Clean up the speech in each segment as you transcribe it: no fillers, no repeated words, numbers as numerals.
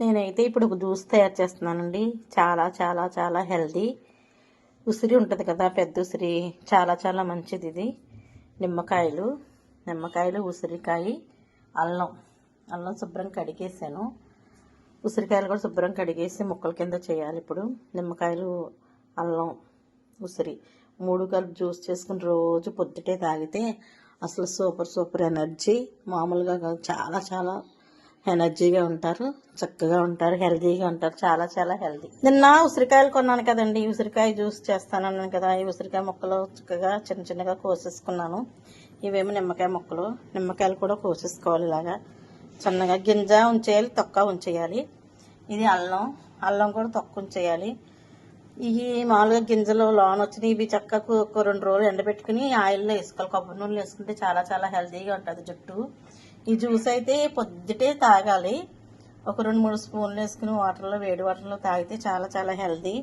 నేనైతే ఇప్పుడు ఒక జ్యూస్ తయారు చేస్తున్నానండి. చాలా చాలా చాలా హెల్దీ. ఉసిరి ఉంటుంది కదా, పెద్ద ఉసిరి, చాలా చాలా మంచిది ఇది. నిమ్మకాయలు, ఉసిరికాయ, అల్లం శుభ్రం కడిగేసాను. ఉసిరికాయలు కూడా శుభ్రం కడిగేసి ముక్కల కింద చేయాలి. ఇప్పుడు నిమ్మకాయలు, అల్లం, ఉసిరి 3 కలిపి జ్యూస్ చేసుకుని రోజు పొద్దుటే తాగితే అసలు సూపర్ ఎనర్జీ. మామూలుగా కాదు, చాలా చాలా ఎనర్జీగా ఉంటారు, చక్కగా ఉంటారు, హెల్తీగా ఉంటారు. చాలా చాలా హెల్తీ. నిన్న ఉసిరికాయలు కొన్నాను కదండి, ఉసిరికాయ జ్యూస్ చేస్తానన్నాను కదా. ఈ ఉసిరికాయ ముక్కలు చక్కగా చిన్న చిన్నగా కోసేసుకున్నాను. ఇవేమో నిమ్మకాయ ముక్కలు. నిమ్మకాయలు కూడా కోసేసుకోవాలి ఇలాగా చిన్నగా. గింజ ఉంచేయాలి, తొక్క ఉంచేయాలి. ఇది అల్లం కూడా తొక్క ఉంచేయాలి. ఇవి మామూలుగా గింజలు లోన వచ్చినాయి. ఇవి చక్కగా ఒక 2 రోజులు ఎండబెట్టుకుని ఆయిల్లో వేసుకోవాలి. కొబ్బరి నూనెలు వేసుకుంటే చాలా చాలా హెల్తీగా ఉంటుంది జుట్టు. ఈ జ్యూస్ అయితే పొద్దుటే తాగాలి. ఒక 2-3 స్పూన్లు వేసుకుని వేడి వాటర్లో తాగితే చాలా చాలా హెల్తీ.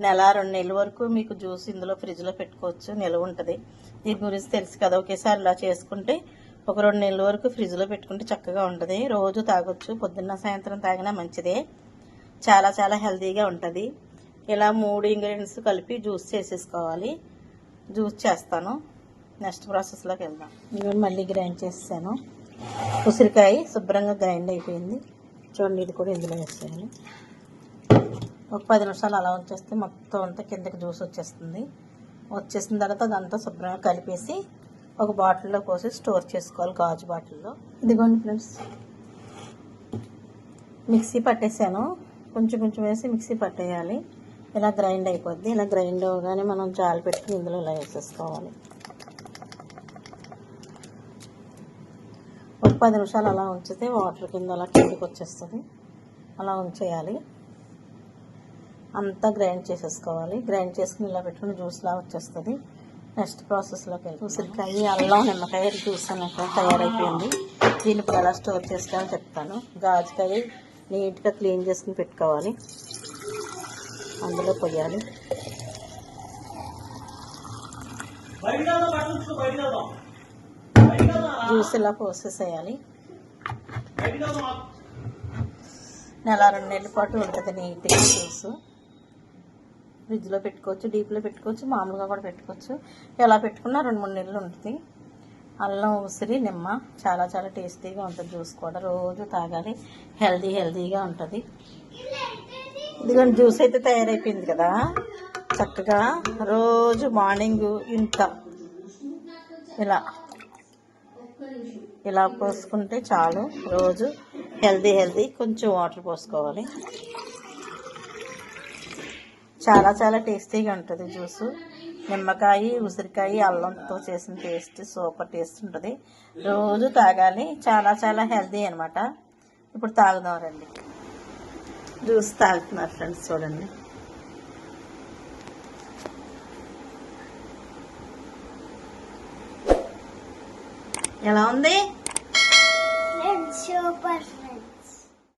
1-2 నెలల వరకు మీకు జ్యూస్ ఇందులో ఫ్రిడ్జ్లో పెట్టుకోవచ్చు, నిల్వ ఉంటుంది. దీని గురించి తెలుసు కదా. ఒకేసారి ఇలా చేసుకుంటే ఒక 2 నెలల వరకు ఫ్రిడ్జ్లో పెట్టుకుంటే చక్కగా ఉంటుంది. రోజు తాగొచ్చు, పొద్దున్న సాయంత్రం తాగినా మంచిదే. చాలా చాలా హెల్తీగా ఉంటుంది. ఇలా 3 ఇంగ్రీడియంట్స్ కలిపి జ్యూస్ చేసేసుకోవాలి. జ్యూస్ చేస్తాను. నెక్స్ట్ ప్రాసెస్లోకి వెళ్దాం. ఇవి మళ్ళీ గ్రైండ్ చేసాను. ఉసిరికాయ శుభ్రంగా గ్రైండ్ అయిపోయింది. చూడండి, ఇది కూడా ఇందులో వేసేయాలి. ఒక 10 నిమిషాలు అలా ఉంచేస్తే మొత్తం అంతా కిందకి జ్యూస్ వచ్చేసిన తర్వాత అదంతా శుభ్రంగా కలిపేసి ఒక బాటిల్లో పోసి స్టోర్ చేసుకోవాలి, గాజు బాటిల్లో. ఇదిగోండి ఫ్రెండ్స్, మిక్సీ పట్టేసాను. కొంచెం వేసి మిక్సీ పట్టేయాలి. ఇలా గ్రైండ్ అయిపోద్ది. ఇలా గ్రైండ్ అవగానే మనం జాలి పెట్టుకుని ఇందులో ఇలా వేసేసుకోవాలి. ఒక 10 నిమిషాలు అలా ఉంచితే వాటర్ కింద అలా కిందకి వచ్చేస్తుంది. అలా ఉంచేయాలి. అంతా గ్రైండ్ చేసేసుకోవాలి. గ్రైండ్ చేసుకుని ఇలా పెట్టుకుని జ్యూస్లా వచ్చేస్తుంది. నెక్స్ట్ ప్రాసెస్లోకి వెళ్ళి ఉసిరికాయ, అల్లం, నిమ్మకాయ జ్యూస్ అన్నట్టు తయారైపోయింది. దీన్ని ఇప్పుడు ఎలా స్టోర్ చేసుకోవాలో చెప్తాను. గాజుకాయ నీట్గా క్లీన్ చేసుకుని పెట్టుకోవాలి. అందులో పోయాలి. జ్యూస్ ఇలా పోసేసేయాలి. 1-2 నెలల పాటు ఉంటుంది నీట్గా జ్యూస్. ఫ్రిడ్జ్లో పెట్టుకోవచ్చు, డీప్లో పెట్టుకోవచ్చు, మామూలుగా కూడా పెట్టుకోవచ్చు. ఎలా పెట్టుకున్నా 2-3 నెలలు ఉంటుంది. అల్లం, ఉసిరి, నిమ్మ చాలా చాలా టేస్టీగా ఉంటుంది. జ్యూస్ కూడా రోజు తాగాలి. హెల్తీగా ఉంటుంది. ఇదిగోండి, జ్యూస్ అయితే తయారైపోయింది కదా. చక్కగా రోజు మార్నింగ్ ఇలా పోసుకుంటే చాలు. రోజు హెల్తీ. కొంచెం వాటర్ పోసుకోవాలి. చాలా చాలా టేస్టీగా ఉంటుంది జ్యూసు. నిమ్మకాయ, ఉసిరికాయ, అల్లంతో చేసిన టేస్ట్ సూపర్ టేస్ట్ ఉంటుంది. రోజు తాగాలి. చాలా చాలా హెల్తీ అనమాట. ఇప్పుడు తాగుదాం రండి. జ్యూస్ తాగుతున్నారు ఫ్రెండ్స్, చూడండి. ఎలా ఉంది? సూపర్.